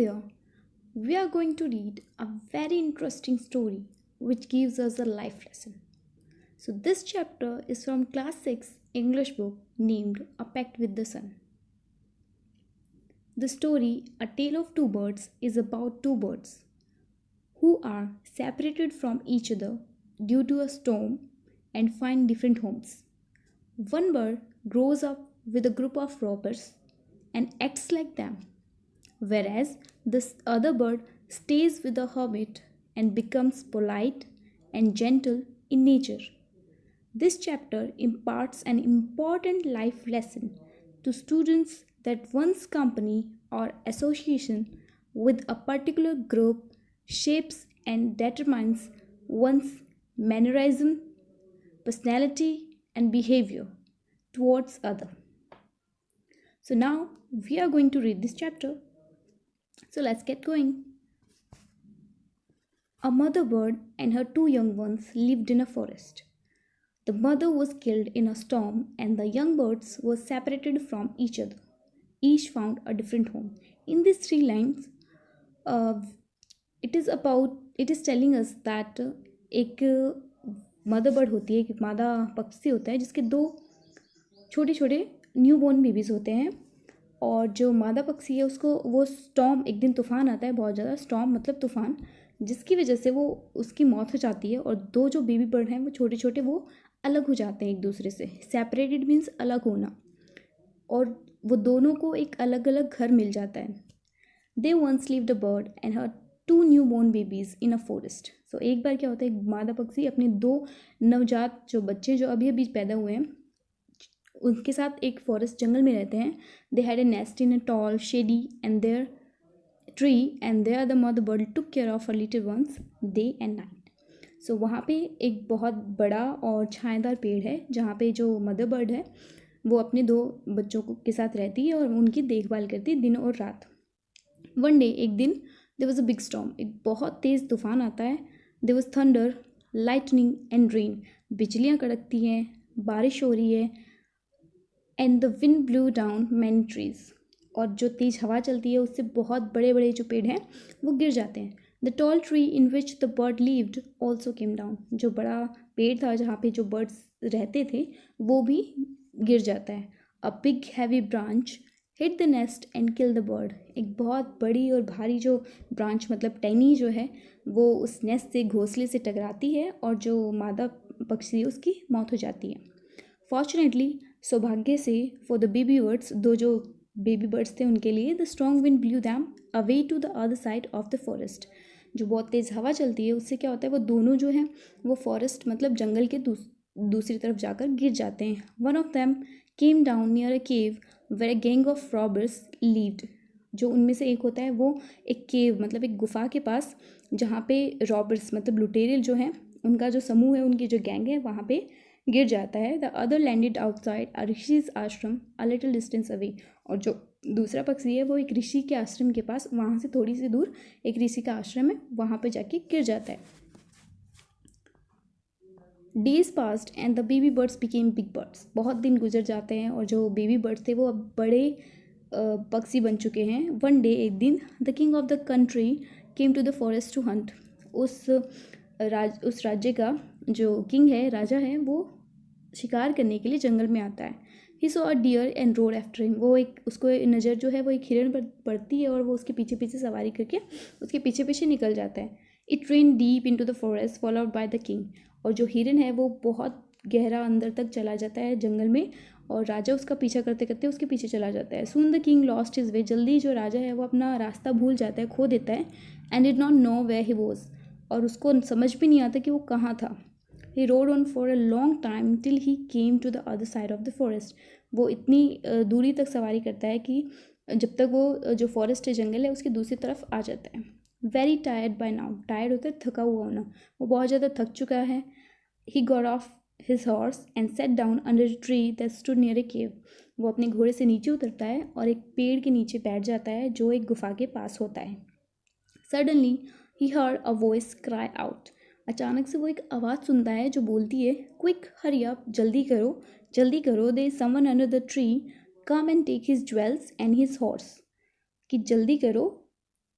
there, we are going to read a very interesting story which gives us a life lesson. So, this chapter is from Class 6 English book named A Pact with the Sun. The story, A Tale of Two Birds, is about two birds who are separated from each other due to a storm and find different homes. One bird grows up with a group of robbers and acts like them, whereas this other bird stays with the hermit and becomes polite and gentle in nature. This chapter imparts an important life lesson to students that one's company or association with a particular group shapes and determines one's mannerism, personality, and behavior towards other. So now we are going to read this chapter. So let's get going. A mother bird and her two young ones lived in a forest. The mother was killed in a storm and the young birds were separated from each other. Each found a different home. In these three lines, uh, it is telling us that एक mother bird होती है, एक मादा पक्षी होता है जिसके दो छोटे छोटे न्यू बॉर्न बेबीज़ होते हैं। और जो मादा पक्षी है उसको वो स्टॉर्म, एक दिन तूफान आता है, बहुत ज़्यादा स्टॉर्म मतलब तूफान, जिसकी वजह से वो उसकी मौत हो जाती है और दो जो बेबी बर्ड हैं वो छोटे छोटे वो अलग हो जाते हैं एक दूसरे से। सेपरेटेड मीन्स अलग होना, और वो दोनों को एक अलग अलग घर मिल जाता है। They once lived a bird and her two newborn babies in a forest. So एक बार क्या होता है, एक मादा पक्षी अपने दो नवजात जो बच्चे जो अभी अभी पैदा हुए हैं उनके साथ एक फॉरेस्ट जंगल में रहते हैं। They had a nest in a tall shady and there tree and there the mother bird took care of her little ones day and night. So वहाँ पे एक बहुत बड़ा और छायादार पेड़ है जहाँ पे जो मदर बर्ड है वो अपने दो बच्चों को के साथ रहती है और उनकी देखभाल करती है दिन और रात। वन डे, एक दिन, there was a big storm, एक बहुत तेज़ तूफान आता है। There was thunder, lightning and rain, बिजलियाँ कड़कती हैं, बारिश हो रही है। And the wind blew down many trees, और जो तेज़ हवा चलती है उससे बहुत बड़े बड़े जो पेड़ हैं वो गिर जाते हैं। The tall tree in which the bird lived also came down, जो बड़ा पेड़ था जहाँ पे जो बर्ड्स रहते थे वो भी गिर जाता है। A big heavy branch hit the nest and kill the bird, एक बहुत बड़ी और भारी जो ब्रांच मतलब टहनी जो है वो उस नेस्ट से, घोंसले से टकराती है और जो मादा पक्षी है उसकी मौत हो जाती है। फॉर्चुनेटली, सौभाग्य से, फॉर द बेबी बर्ड्स, दो जो बेबी बर्ड्स थे उनके लिए, the strong wind blew them away to the other side of the forest, जो बहुत तेज़ हवा चलती है उससे क्या होता है वो दोनों जो हैं वो फॉरेस्ट मतलब जंगल के दूसरी तरफ जाकर गिर जाते हैं। One of them came down near a cave where a gang of robbers lived, जो उनमें से एक होता है वो एक केव मतलब एक गुफा के पास जहाँ पे रॉबर्स मतलब लुटेरे जो हैं उनका जो समूह है, उनकी जो गैंग है वहाँ पे गिर जाता है। द अदर लैंडेड आउटसाइड अ ऋषिज आश्रम अ लिटिल डिस्टेंस अवे, और जो दूसरा पक्षी है वो एक ऋषि के आश्रम के पास, वहाँ से थोड़ी सी दूर एक ऋषि का आश्रम है, वहाँ पे जाके गिर जाता है। Days past and the baby birds became big birds, बहुत दिन गुजर जाते हैं और जो बेबी बर्ड्स थे वो अब बड़े पक्षी बन चुके हैं। वन डे, एक दिन, the king of the country came to the forest to hunt, उस राज्य का जो किंग है, राजा है, वो शिकार करने के लिए जंगल में आता है। He saw a deer and rode after him, वो एक उसको नज़र जो है वो एक हिरण पर पड़ती है और वो उसके पीछे पीछे सवारी करके उसके पीछे पीछे निकल जाता है। It ran deep into the forest followed by the king, और जो हिरन है वो बहुत गहरा अंदर तक चला जाता है जंगल में और राजा उसका पीछा करते करते उसके पीछे चला जाता है। Soon the king lost his way, जल्दी जो राजा है वो अपना रास्ता भूल जाता है, खो देता है। And did not know where he was, और उसको समझ भी नहीं आता कि वो कहाँ था। He rode on for a long time till he came to the other side of the forest, वो इतनी दूरी तक सवारी करता है कि जब तक वो जो फॉरेस्ट है, जंगल है, उसकी दूसरी तरफ आ जाता है। Very tired by now, tired होता है थका हुआ होना, वो बहुत ज़्यादा थक चुका है। He got off his horse and sat down under a tree that stood near a cave, वो अपने घोड़े से नीचे उतरता है और एक पेड़ के नीचे बैठ जाता है जो एक गुफा के पास होता है। Suddenly he heard a voice cry out, अचानक से वो एक आवाज़ सुनता है जो बोलती है, क्विक हरी अप, जल्दी करो जल्दी करो, there is someone under the tree, come and take his jewels and his horse, कि जल्दी करो,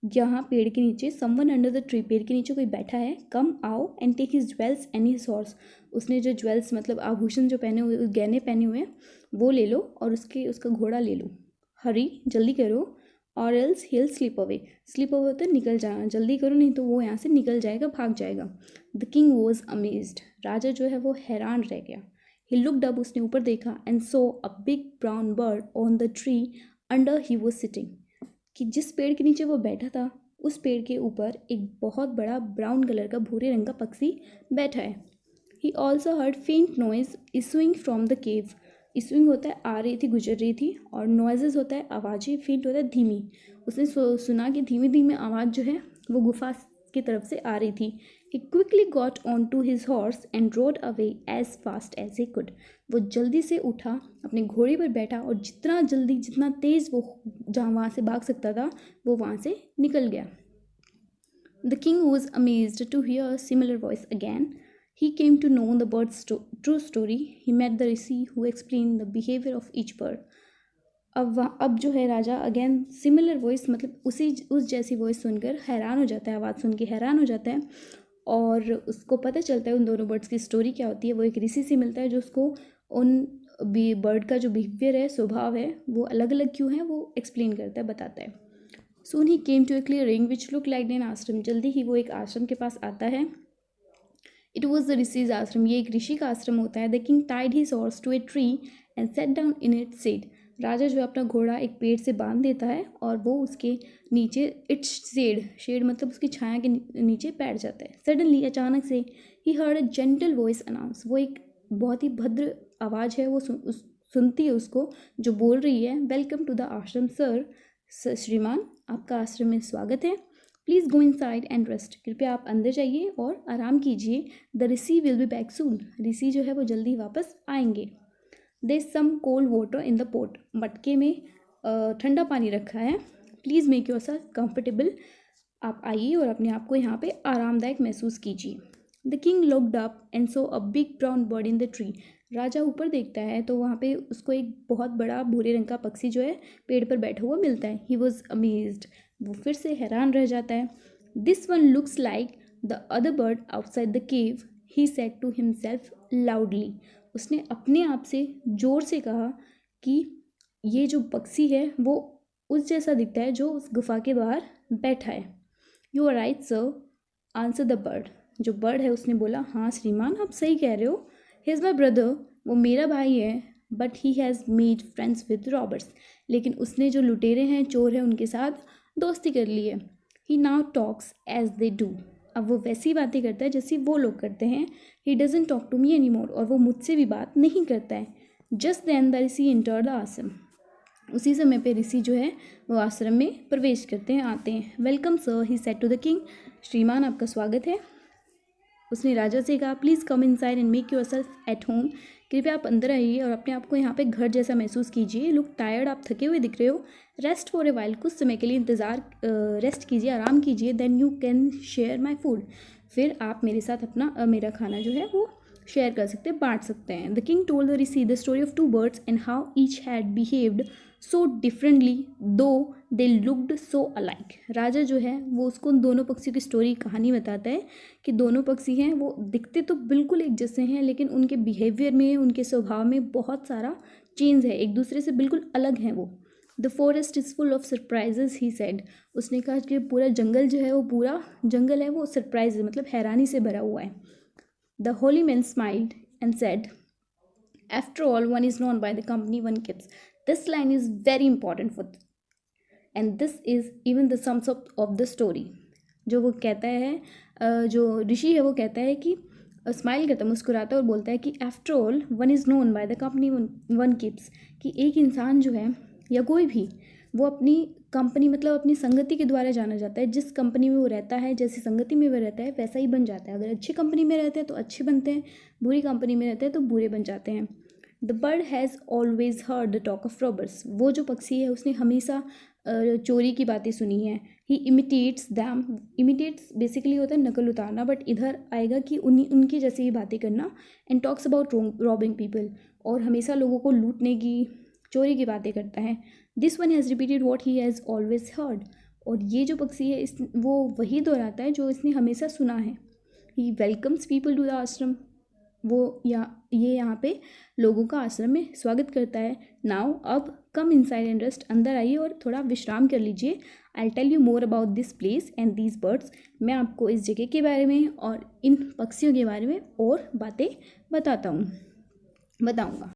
यहाँ पेड़ के नीचे, समवन अंडर द ट्री, पेड़ के नीचे कोई बैठा है, कम आओ and take his jewels and his horse, उसने जो ज्वेल्स मतलब आभूषण जो पहने हुए, गहने पहने हुए हैं वो ले लो और उसका घोड़ा ले लो, हरी जल्दी करो, और एल्स हिल स्लिप अवे, स्लिप अवे होता है निकल जाना, जल्दी करो नहीं तो वो यहाँ से निकल जाएगा, भाग जाएगा। द किंग वॉज अमेज्ड, राजा जो है वो हैरान रह गया। ही लुक्ड अप, उसने ऊपर देखा, and saw a big brown bird on the tree under he was sitting, कि जिस पेड़ के नीचे वो बैठा था उस पेड़ के ऊपर एक बहुत बड़ा ब्राउन कलर का, भूरे रंग का पक्षी बैठा है। ही ऑल्सो हर्ड फेंट noise issuing from the cave, issuing होता है आ रही थी, गुजर रही थी, और नॉइजेज होता है आवाज़ें, फेंट होता है धीमी, उसने सुना कि धीमी धीमी आवाज़ जो है वो गुफा की तरफ से आ रही थी। He quickly got on to his horse and rode away as fast as he could, वो जल्दी से उठा, अपने घोड़े पर बैठा और जितना जल्दी, जितना तेज़ वो जहाँ वहाँ से भाग सकता था वो वहाँ से निकल गया। The king was amazed to hear similar voice again. He came to know the bird's true story. He met the rishi who explained the behavior of each bird. अब जो है राजा अगेन सिमिलर वॉइस, मतलब उस जैसी voice सुनकर हैरान हो जाता है, आवाज़ सुन के हैरान हो जाता है, और उसको पता चलता है उन दोनों बर्ड्स की स्टोरी क्या होती है। वो एक ऋषि से मिलता है जो उसको उन बर्ड का जो बिहेवियर है, स्वभाव है, वो अलग अलग क्यों है वो एक्सप्लेन करता है, बताता है। Soon he came to a clearing which looked like an ashram. जल्दी ही वो एक आश्रम के पास आता है। It was the ऋषि's आश्रम, ये एक ऋषि का आश्रम होता है। The king tied his horse to a tree and sat down in its shade. राजा जो अपना घोड़ा एक पेड़ से बांध देता है और वो उसके नीचे, इट्स शेड मतलब उसकी छाया के नीचे बैठ जाता है। सडनली, अचानक से, he heard a gentle voice announce, वो एक बहुत ही भद्र आवाज़ है, वो सुनती है उसको, जो बोल रही है, welcome to the ashram sir, श्रीमान आपका आश्रम में स्वागत है। Please go inside and rest, कृपया आप अंदर जाइए और आराम कीजिए। The rishi will be back soon, ऋषि जो है वो जल्दी वापस आएंगे। There some cold water in the pot, मटके में ठंडा पानी रखा है। Please make yourself comfortable, आप आइए और अपने आप को यहाँ पे आरामदायक महसूस कीजिए। The king looked up and saw a big brown bird in the tree, राजा ऊपर देखता है तो वहाँ पे उसको एक बहुत बड़ा भूरे रंग का पक्षी जो है पेड़ पर बैठा हुआ मिलता है। ही वॉज अमेज्ड, वो फिर से हैरान रह जाता है। This one looks like the other bird outside the cave, he said to himself loudly, उसने अपने आप से ज़ोर से कहा कि ये जो पक्षी है वो उस जैसा दिखता है जो उस गुफा के बाहर बैठा है। You are right sir, answer the bird, जो बर्ड है उसने बोला, हाँ श्रीमान आप सही कह रहे हो। ही इज़ माई ब्रदर, वो मेरा भाई है, but he has made friends with robbers, लेकिन उसने जो लुटेरे हैं, चोर हैं, उनके साथ दोस्ती कर ली है। He now talks as they do, अब वो वैसी बातें करता है जैसी वो लोग करते हैं। He doesn't talk to me any more, और वो मुझसे भी बात नहीं करता है। Just then the rishi enter the ashram, उसी समय पे ऋषि जो है वो आश्रम में प्रवेश करते हैं, आते हैं। Welcome sir, he said to the king, श्रीमान आपका स्वागत है। उसने राजा से कहा, please come inside and make yourself at home, कृपया आप अंदर आइए और अपने आप को यहाँ पे घर जैसा महसूस कीजिए। लुक टायर्ड, आप थके हुए दिख रहे हो। रेस्ट फॉर ए वाइल, कुछ समय के लिए रेस्ट कीजिए, आराम कीजिए। Then you can share my food, फिर आप मेरे साथ अपना मेरा खाना जो है वो शेयर कर सकते हैं, बांट सकते हैं। The king told the rishi the story of two birds and how each had behaved so differently though they looked so alike, राजा जो है वो उसको उन दोनों पक्षियों की स्टोरी, कहानी बताता है कि दोनों पक्षी हैं वो दिखते तो बिल्कुल एक जैसे हैं, लेकिन उनके बिहेवियर में, उनके स्वभाव में बहुत सारा चेंज है, एक दूसरे से बिल्कुल अलग हैं वो। The forest is full of surprises, he said, उसने कहा कि पूरा जंगल जो है वो, पूरा जंगल है वो सरप्राइज मतलब हैरानी से भरा हुआ है। The Holi man smiled and said, after all one is known by the company one keeps, this line is very important for and this is even the sums up of the story। जो वो कहता है, जो ऋषि है वो कहता है कि स्माइल करता है, मुस्कुराता है और बोलता है कि after all one is known by the company one keeps, कि एक इंसान जो है या कोई भी, वो अपनी कंपनी मतलब अपनी संगति के द्वारा जाना जाता है। जिस कंपनी में वो रहता है, जैसी संगति में वो रहता है वैसा ही बन जाता है। अगर अच्छी कंपनी में रहते हैं तो अच्छे बनते हैं, बुरी कंपनी में रहते हैं तो बुरे बन जाते हैं। The bird has always heard the talk of robbers, वो जो पक्षी है उसने हमेशा चोरी की बातें सुनी है। ही इमिटेट्स दैम, इमिटेट्स बेसिकली होता है नकल उतारना, बट इधर आएगा कि उनकी जैसे ही बातें करना। And talks about robbing people, और हमेशा लोगों को लूटने की, चोरी की बातें करता है। This one has repeated what he has always heard, और ये जो पक्षी है वो वही दोहराता है जो इसने हमेशा सुना है। ही वेलकम्स पीपल टू द आश्रम। ये यहाँ पे लोगों का आश्रम में स्वागत करता है। नाउ अब कम इनसाइड एंड रेस्ट, अंदर आइए और थोड़ा विश्राम कर लीजिए। I tell you more about this place and these birds. मैं आपको इस जगह के बारे में और इन पक्षियों के बारे में और बातें बताऊँगा।